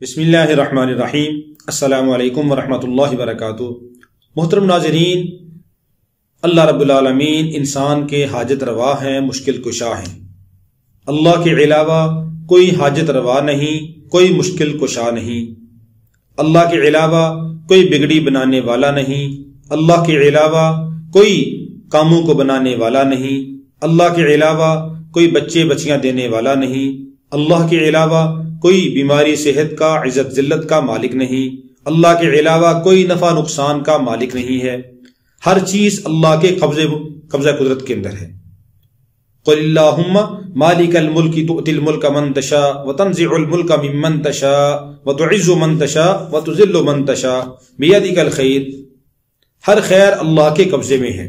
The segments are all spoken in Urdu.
بسم اللہ الرحمن الرحیم۔ السلام علیکم ورحمۃ اللہ وبرکاتہ۔ محترم ناظرین، اللہ رب العالمین انسان کے حاجت روا ہیں، مشکل کشا ہیں۔ اللہ کے علاوہ کوئی حاجت روا نہیں، کوئی مشکل کشا نہیں۔ اللہ کے علاوہ کوئی بگڑی بنانے والا نہیں، اللہ کے علاوہ کوئی کاموں کو بنانے والا نہیں، اللہ کے علاوہ کوئی بچے بچیاں دینے والا نہیں، اللہ کے علاوہ کوئی بیماری صحت کا عزت ذلت کا مالک نہیں، اللہ کے علاوہ کوئی نفع نقصان کا مالک نہیں ہے۔ ہر چیز اللہ کے قبضہ قدرت کے اندر ہے۔ قل اللہم مالک الملک تؤتی الملک من تشاء وتنزع الملک ممن تشاء وتعز من تشاء وتذل من تشاء بیدک الخیر۔ ہر خیر اللہ کے قبضے میں ہے۔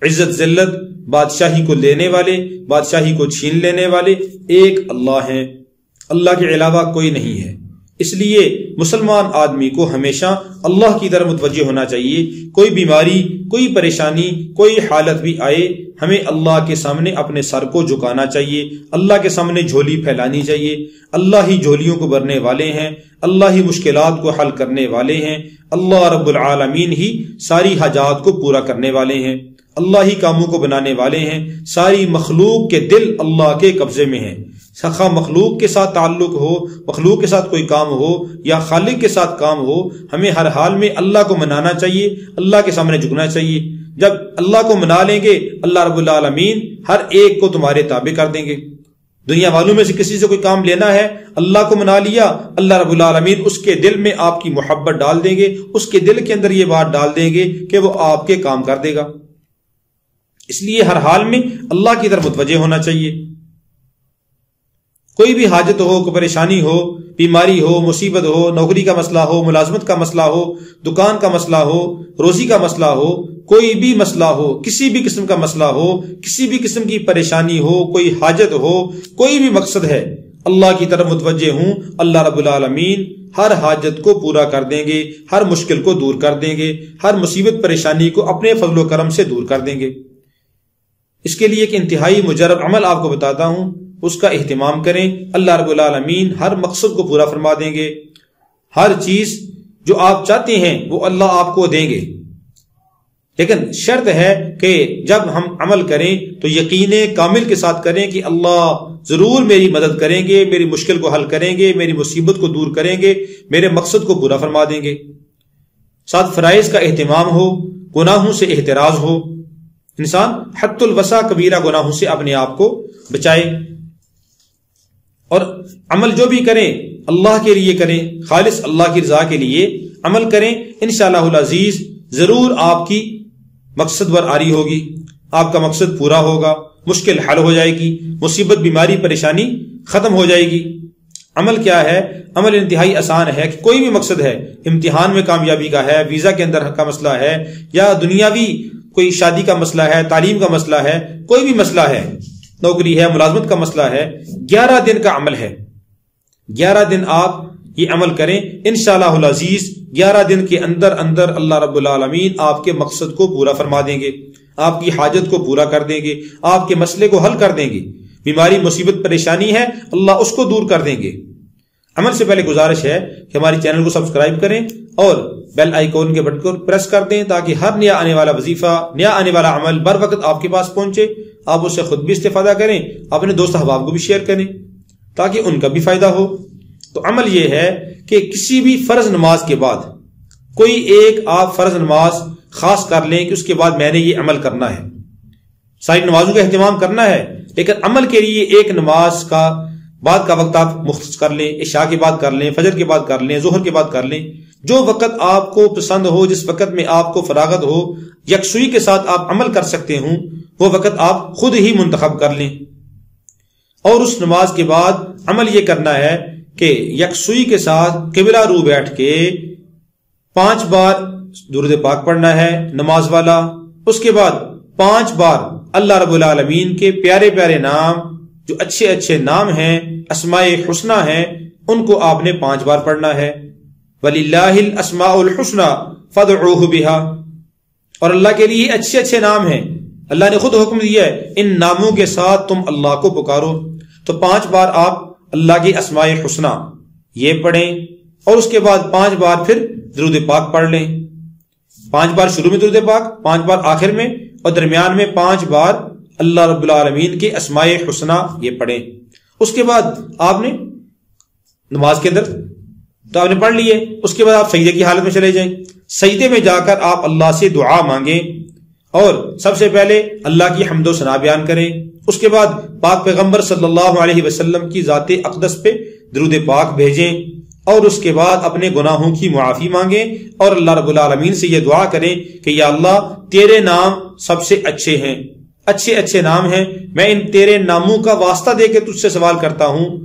عزت ذلت، بادشاہی کو لینے والے، بادشاہی کو چھین لینے والے ایک اللہ ہیں، اللہ کے علاوہ کوئی نہیں ہے۔ اس لیے مسلمان آدمی کو ہمیشہ اللہ کی طرف متوجہ ہونا چاہیے۔ کوئی بیماری، کوئی پریشانی، کوئی حالت بھی آئے، ہمیں اللہ کے سامنے اپنے سر کو جھکانا چاہیے، اللہ کے سامنے جھولی پھیلانی چاہیے۔ اللہ ہی جھولیوں کو بھرنے والے ہیں، اللہ ہی مشکلات کو حل کرنے والے ہیں، اللہ رب العالمین ہی ساری حاجات کو پورا کرنے والے ہیں، اللہ ہی کاموں کو بنانے والے ہیں۔ ساری مخلوق کے دل اللہ کے قبضے میں ہیں۔ خواہ مخلوق کے ساتھ تعلق ہو، مخلوق کے ساتھ کوئی کام ہو یا خالق کے ساتھ کام ہو، ہمیں ہر حال میں اللہ کو منانا چاہیے، اللہ کے سامنے جھکنا چاہیے۔ جب اللہ کو منا لیں گے، اللہ رب العالمین ہر ایک کو تمہارے تابع کر دیں گے۔ دنیا والوں میں سے کسی سے کوئی کام لینا ہے، اللہ کو منا لیا، اللہ رب العالمین اس کے دل میں آپ کی محبت ڈال دیں گے، اس کے دل کے اندر یہ بات ڈال دیں گے کہ وہ آپ کے کام کر دے گا۔ اس لیے ہر حال میں اللہ کی طرف متوجہ ہونا چاہیے۔ کوئی بھی حاجت ہو، کوئی پریشانی ہو، بیماری ہو، مصیبت ہو، نوکری کا مسئلہ ہو، ملازمت کا مسئلہ ہو، دکان کا مسئلہ ہو، روزی کا مسئلہ ہو، کوئی بھی مسئلہ ہو، کسی بھی قسم کا مسئلہ ہو، کسی بھی قسم کی پریشانی ہو، کوئی حاجت ہو، کوئی بھی مقصد ہے، اللہ کی طرف متوجہ ہوں، اللہ رب العالمین ہر حاجت کو پورا کر دیں گے، ہر مشکل کو دور کر دیں گے، ہر مصیبت پریشانی کو اپنے فضل و کرم سے دور کر دیں گے۔ اس کے لیے ایک انتہائی مجرب عمل آپ کو بتاتا ہوں، اس کا اہتمام کریں، اللہ رب العالمین ہر مقصد کو پورا فرما دیں گے۔ ہر چیز جو آپ چاہتے ہیں وہ اللہ آپ کو دیں گے، لیکن شرط ہے کہ جب ہم عمل کریں تو یقین کامل کے ساتھ کریں کہ اللہ ضرور میری مدد کریں گے، میری مشکل کو حل کریں گے، میری مصیبت کو دور کریں گے، میرے مقصد کو پورا فرما دیں گے۔ ساتھ فرائض کا اہتمام ہو، گناہوں سے احتراز ہو، انسان حد الوسع کبیرہ گناہوں سے اپنے آپ کو بچائے، اور عمل جو بھی کریں اللہ کے لیے کریں، خالص اللہ کی رضا کے لیے عمل کریں۔ انشاءاللہ العزیز ضرور آپ کی مقصد ور آری ہوگی، آپ کا مقصد پورا ہوگا، مشکل حل ہو جائے گی، مصیبت بیماری پریشانی ختم ہو جائے گی۔ عمل کیا ہے؟ عمل انتہائی آسان ہے کہ کوئی بھی مقصد ہے، امتحان میں کامیابی کا ہے، ویزا کے اندر کا مسئلہ ہے، یا دنیاوی کوئی شادی کا مسئلہ ہے، تعلیم کا مسئلہ ہے، کوئی بھی مسئلہ ہے، نوکری ہے، ملازمت کا مسئلہ ہے، 11 دن کا عمل ہے۔ 11 دن آپ یہ عمل کریں، انشاءاللہ العزیز 11 دن کے اندر اندر اللہ رب العالمین آپ کے مقصد کو پورا فرما دیں گے، آپ کی حاجت کو پورا کر دیں گے، آپ کے مسئلے کو حل کر دیں گے۔ بیماری مصیبت پریشانی ہے، اللہ اس کو دور کر دیں گے۔ عمل سے پہلے گزارش ہے کہ ہماری چینل کو سبسکرائب کریں اور بیل آئیکن کے بٹن کو پریس کر دیں تاکہ ہر نیا آنے والا وظیفہ، نیا آنے والا عمل بر وقت آپ کے پاس پہنچے، آپ اس سے خود بھی استفادہ کریں، اپنے دوست احباب کو بھی شیئر کریں تاکہ ان کا بھی فائدہ ہو۔ تو عمل یہ ہے کہ کسی بھی فرض نماز کے بعد کوئی ایک آپ فرض نماز خاص کر لیں کہ اس کے بعد میں نے یہ عمل کرنا ہے۔ ساری نمازوں کا اہتمام کرنا ہے، لیکن عمل کے لیے ایک نماز کا بعد کا وقت آپ مختص کر لیں، عشاء کے بعد کر لیں، فجر کے بعد کر لیں، ظہر کے بعد کر لیں، جو وقت آپ کو پسند ہو، جس وقت میں آپ کو فراغت ہو، یکسوئی کے ساتھ آپ عمل کر سکتے ہوں، وہ وقت آپ خود ہی منتخب کر لیں۔ اور اس نماز کے بعد عمل یہ کرنا ہے کہ یکسوئی کے ساتھ قبلہ رو بیٹھ کے 5 بار درود پاک پڑھنا ہے نماز والا، اس کے بعد 5 بار اللہ رب العالمین کے پیارے پیارے نام، جو اچھے اچھے نام ہیں، اسماء حسنی ہیں، ان کو آپ نے 5 بار پڑھنا ہے۔ وَلِلَّهِ الْأَسْمَاءُ الْحُسْنَى فَادْعُوهُ بِهَا، اور اللہ کے لیے اچھے اچھے نام ہیں، اللہ نے خود حکم دیا ہے ان ناموں کے ساتھ تم اللہ کو پکارو۔ تو 5 بار آپ اللہ کی اسماء حسنی یہ پڑھیں، اور اس کے بعد 5 بار پھر درود پاک پڑھ لیں. 5 بار شروع میں درود پاک، 5 بار آخر میں، اور درمیان میں 5 بار اللہ رب العالمین کے اسماء حسنہ یہ پڑھیں. اس کے بعد آپ نے نماز کے اندر تو آپ نے پڑھ لیے، اس کے بعد آپ سجدے کی حالت میں چلے جائیں. سجدے میں جا کر آپ اللہ سے دعا مانگیں، اور سب سے پہلے اللہ کی حمد و ثنا بیان کریں. اس کے بعد پاک پیغمبر صلی اللہ علیہ وسلم کی ذات اقدس پہ درود پاک بھیجیں، اور اس کے بعد اپنے گناہوں کی معافی مانگیں، اور اللہ رب العالمین سے یہ دعا کریں کہ یا اللہ تیرے نام سب سے اچھے ہیں، اچھے اچھے نام ہیں، میں ان تیرے ناموں کا واسطہ دے کے تجھ سے سوال کرتا ہوں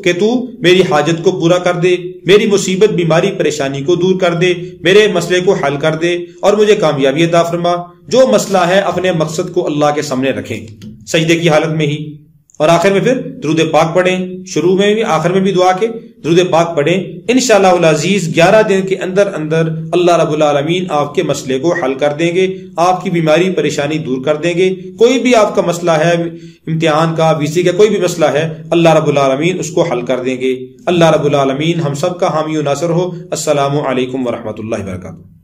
کہ تو میری حاجت کو پورا کر دے، میری مصیبت بیماری پریشانی کو دور کر دے، میرے مسئلے کو حل کر دے، اور مجھے کامیابی عطا فرما. جو مسئلہ ہے اپنے مقصد کو اللہ کے سامنے رکھیں سجدے کی حالت میں ہی، اور آخر میں پھر درود پاک پڑھیں. شروع میں بھی آخر میں بھی دعا کے درود پاک پڑھیں. انشاءاللہ العزیز 11 دن کے اندر اندر اللہ رب العالمین آپ کے مسئلے کو حل کر دیں گے، آپ کی بیماری پریشانی دور کر دیں گے. کوئی بھی آپ کا مسئلہ ہے، امتحان کا، ویزے کا کوئی بھی مسئلہ ہے، اللہ رب العالمین اس کو حل کر دیں گے. اللہ رب العالمین ہم سب کا حامی و ناصر ہو. السلام علیکم ورحمۃ اللہ وبرکاتہ.